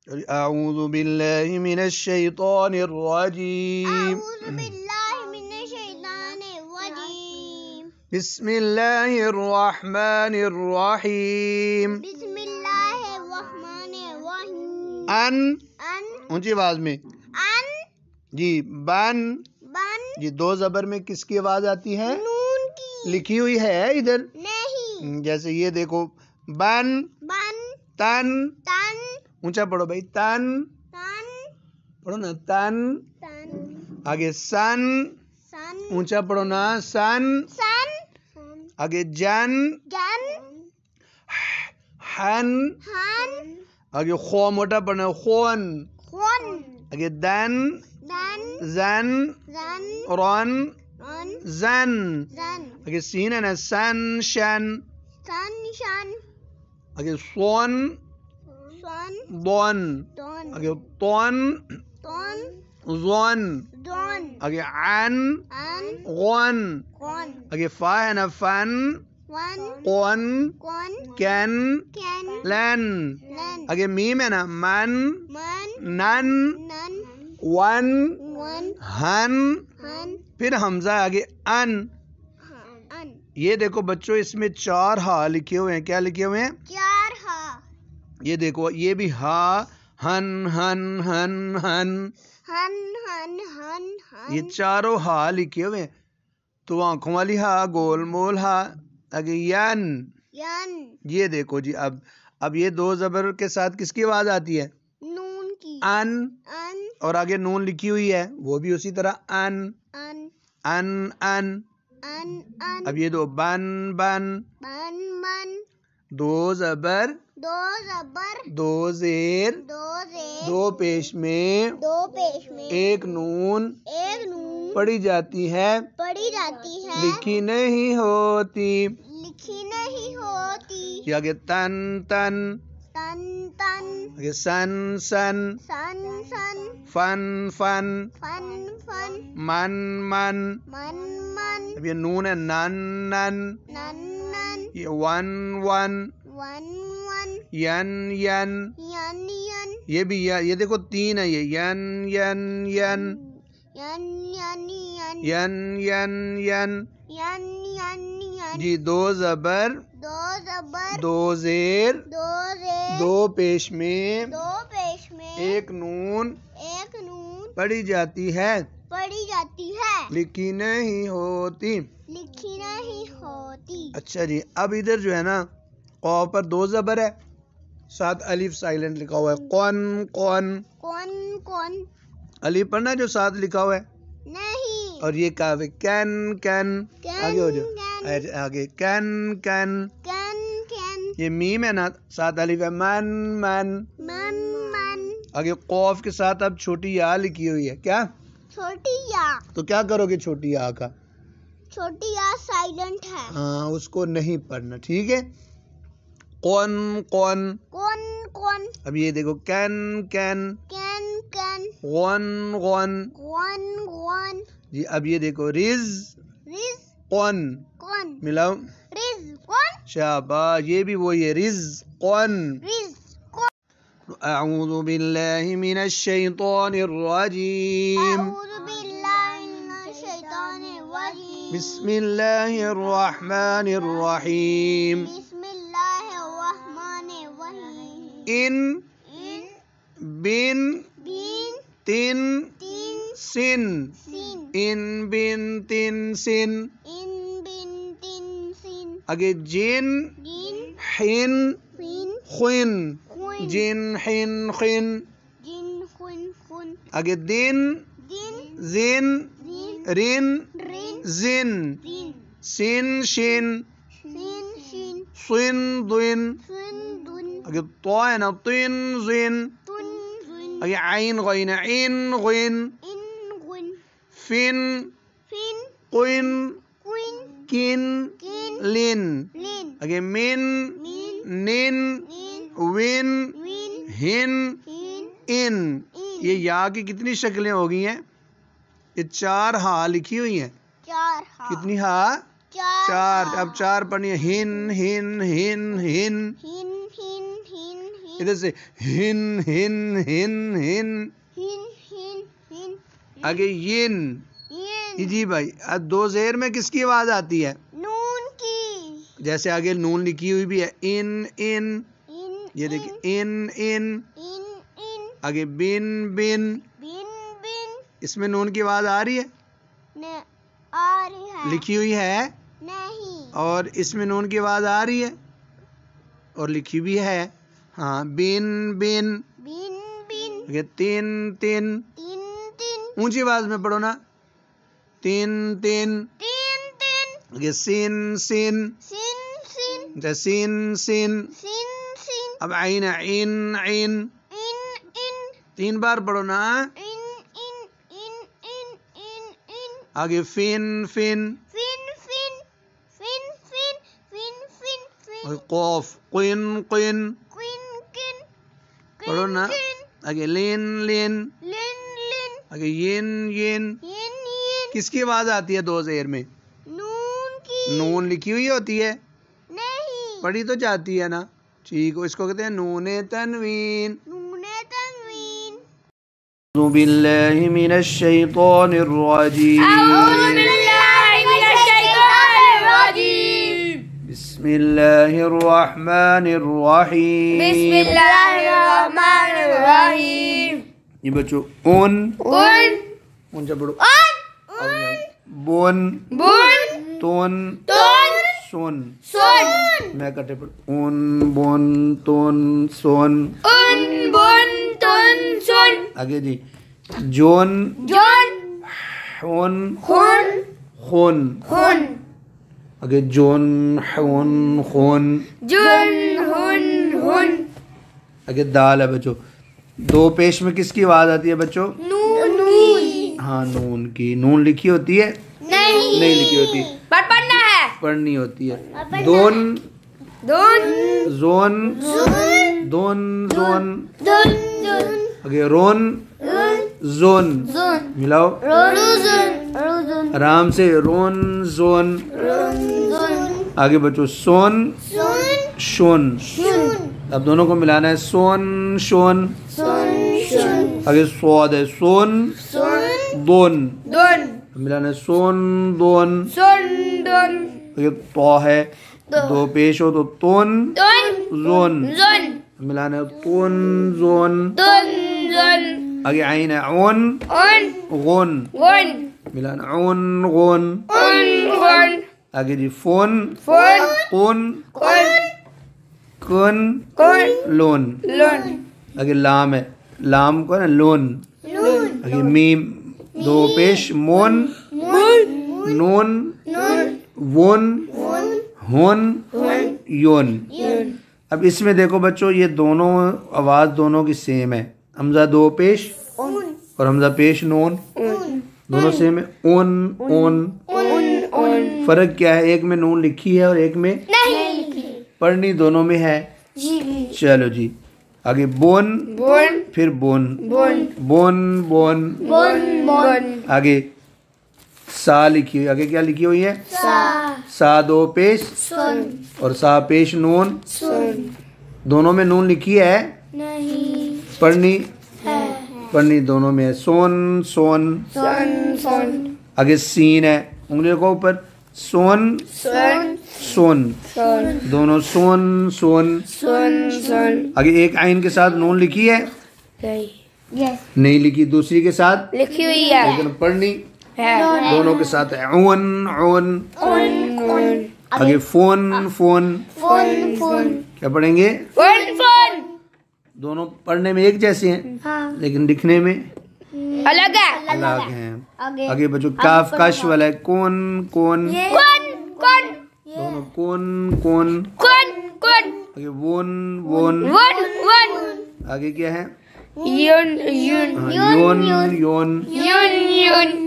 اعوذ باللہ من الشیطان الرجیم اعوذ باللہ من الشیطان الرجیم بسم اللہ الرحمن الرحیم بسم اللہ الرحمن الرحیم ان ان اونچی آواز میں ان جی بن بن جی دو زبر میں کس کی آواز آتی ہے نون کی لکھی ہوئی ہے ادھر نہیں جیسے یہ دیکھو بن بن تن تن اونچا پڑھو بھائی تن تن پڑھو نا تن تن آگے سن سن اونچا پڑھو نا سن سن آگے جن جن ہن ہن آگے خو موٹا پڑھنا خون خون آگے دن دن زن زن رن رن زن زن آگے سین ہے نا سن شن سن شن آگے سون سن دون دون آگے تون دون زون دون آگے عن ان غن کون آگے فا ہے نا فن ون قن کون کین کین لن لن آگے میم ہے نا من من نن نن ون ون ہن ہن پھر حمزہ آگے ان ان یہ دیکھو بچوں اس میں 4 ہا لکھے ہوئے ہیں کیا لکھے ہوئے ہیں چار ہا یہ دیکھو یہ بھی ہا ہن ہن ہن ہن ہن ہن ہن ہن یہ چاروں ہا لکھے ہوئے ہیں تو آنکھوں والی ہا گول مول ہا آگے ین ین یہ دیکھو جی اب یہ 2 زبر کے ساتھ کس کی آواز آتی ہے نون کی ان ان اور آگے نون لکھی ہوئی ہے وہ بھی اسی طرح ان ان ان ان ان ان اب یہ دو بن بن بن بن 2 زبر دو زبر 2 زیر دو زیر 2 پیش میں دو پیش میں 1 نون ایک نون پڑھی جاتی ہے پڑھی جاتی ہے لکھی نہیں ہوتی لکھی نہیں ہوتی یہ آگے تن تن تن تن آگے سن سن سن سن فن فن فن فن من من من من اب یہ نون ہے نن نن نن نن یہ ون ون ون ون ین ین ین ین یہ بھی یہ دیکھو 3 ہے یہ ین ین ین ین ین ین ین ین ین ین ین ین جی 2 زبر دو زبر 2 زیر دو زیر 2 پیش میں دو پیش میں 1 نون ایک نون پڑھی جاتی ہے پڑھی جاتی ہے لکھی نہیں ہوتی لکھی نہیں ہوتی اچھا جی اب ادھر جو ہے نا قاف پر 2 زبر ہے ساتھ الف سائلنٹ لکھا ہوا ہے قن قن کون کون الف پر نا جو ساتھ لکھا ہوا ہے نہیں اور یہ کاف ہے کین کین آگے ہو جاؤ کین آگے کین کین کین کین یہ میم ہے نا ساتھ الف ہے من من من من آگے قاف کے ساتھ اب چھوٹی یا لکھی ہوئی ہے کیا چھوٹی یا تو کیا کرو گے چھوٹی یا کا چھوٹی یا سائلنٹ ہے ہاں اس کو نہیں پڑھنا ٹھیک ہے قن قن کون کون اب یہ دیکھو کین کین کین کین غن غن غن غن جی اب یہ دیکھو رز رز قن کون ملاؤ رز کون شاباش یہ بھی وہی ہے رز قن رز کون اعوذ باللہ من الشیطان الرجیم اعوذ باللہ من الشیطان الرجیم بسم اللہ الرحمن الرحیم بسم اللہ الرحمن الرحیم ان ان بن بین تن تین سن سین ان بن تن سن ان بن تین سین آگے جن جین حن فین خن خوین جن حن خن جن خن خن آگے دن دن زن زین رن رین زن زین سن شن سین شین صن ضن سن دن آگے طا ہے نا طن زن تن زن آگے عین غین عین غن ان غن فن فین قن کوین کن کین لن لین آگے من مین نن نین ون وین ہن ہین ان یہ یا کی کتنی شکلیں ہو گئی ہیں یہ 4 ہا لکھی ہوئی ہیں چار ہا کتنی ہا چار 4 اب 4 پڑھنی ہے ہن ہن ہن ہن ہن ہن ہن ہن ادھر سے ہن ہن ہن ہن. ہن ہن ہن آگے ین. ین جی بھائی دو زیر میں کس کی آواز آتی ہے؟ نون کی. جیسے آگے نون لکھی ہوئی بھی ہے ان ان. ان یہ دیکھیں ان ان. ان ان آگے بن بن. بن بن اس میں نون کی آواز آ رہی ہے؟ آ رہی ہے. لکھی ہوئی ہے. نہیں. اور اس میں نون کی آواز آ رہی ہے اور لکھی بھی ہے. ہاں بن بن. بن بن آگے تین تین. تین تین اونچی آواز میں پڑھو نا. تین تین. تین تین آگے سین سین. سن سن سین سین. سن سن اب عین عین عین. ان ان 3 بار پڑھو نا. ان ان ان ان ان ان آگے فین فین. فن فن فن فن فن فن فن آگے قوف قین قین. قن قن پڑھو نا. آگے لین لین. لن لن آگے ین ین. ین ین کس کی آواز آتی ہے دو زیر میں؟ نون کی. نون لکھی ہوئی ہوتی ہے. نہیں. پڑھی تو جاتی ہے نا. ٹھیک اس کو کہتے ہیں نون تنوین. نون تنوین. اعوذ باللہ من الشیطان الرجیم. اعوذ باللہ من الشیطان الرجیم. بسم اللہ الرحمن الرحیم. بسم اللہ الرحمن الرحیم. یہ بچوں اون ان اون جب پڑھو. ان بون بن تون تون سون. سن میں کٹے پڑھ. اون بون تون سون. ان بن تن سن آگے جی جون جون حون خون خون. خون آگے جون حون خون. جن ہن ہن آگے دال ہے بچوں. دو پیش میں کس کی آواز آتی ہے بچوں؟ نون کی. ہاں نون کی. نون لکھی ہوتی ہے؟ نہیں. نہیں لکھی ہوتی. پڑھنا ہے. پڑھنی ہوتی ہے. دون دون زون زون دون زون. دون زون آگے رون زون. زون ملاؤ روزن روزن آرام سے. رون زون. زون آگے بچوں سون سن شون. شن اب دونوں کو ملانا ہے. سون شون. سن شن آگے سواد ہے. سون سن دون. دون ملانا ہے. سون دون. سن دون آگے تو ہے. دو پیش ہو تو تون دون زون. زون ملانا ہے. تون زون. دون زون آگے عین ہے. اون ان غون. غن ملانا اون غون. ان غن آگے جی فون فون قون قن کن قن لون. لون آگے لام ہے. لام کو نا لون. لون آگے میم دو پیش مون مون نون نون ون ون ہون ون یون. یون اب اس میں دیکھو بچوں یہ دونوں آواز دونوں کی سیم ہے. حمزہ دو پیش ان اور حمزہ پیش نون ان دونوں سیم ہے. اون اون. ان ان فرق کیا ہے؟ ایک میں نون لکھی ہے اور ایک میں نہیں. پڑھنی دونوں میں ہے. جی. چلو جی آگے بون بون پھر bone bone bone bone. Bone bone آگے سا لکھی ہوئی. آگے کیا لکھی ہوئی ہے؟ سا سا دو پیش سن اور سا پیش نون. سن دونوں میں نون لکھی ہے. نہیں پڑھنی ہے. پڑھنی دونوں میں ہے. سون سون. سن سن آگے سین ہے. انگلیوں کو اوپر. سون سن سون. سن دونوں سون سون. سن سن آگے ایک عین کے ساتھ نون لکھی ہے؟ یس نہیں لکھی. دوسری کے ساتھ لکھی ہوئی ہے. لیکن پڑھنی ہے. دونوں کے ساتھ ہے. اون اون. ان آگے فون فون. فون فون کیا پڑھیں گے؟ فون فون دونوں پڑھنے میں ایک جیسے ہیں ہاں لیکن لکھنے میں الگ ہے. الگ ہیں. آگے بچوں کاف کش والا ہے. کون کون. کون کون دونوں کون کون. کون کون آگے ون ون. ون ون آگے کیا ہے؟ یون یون ہاں، یون یون. یون یون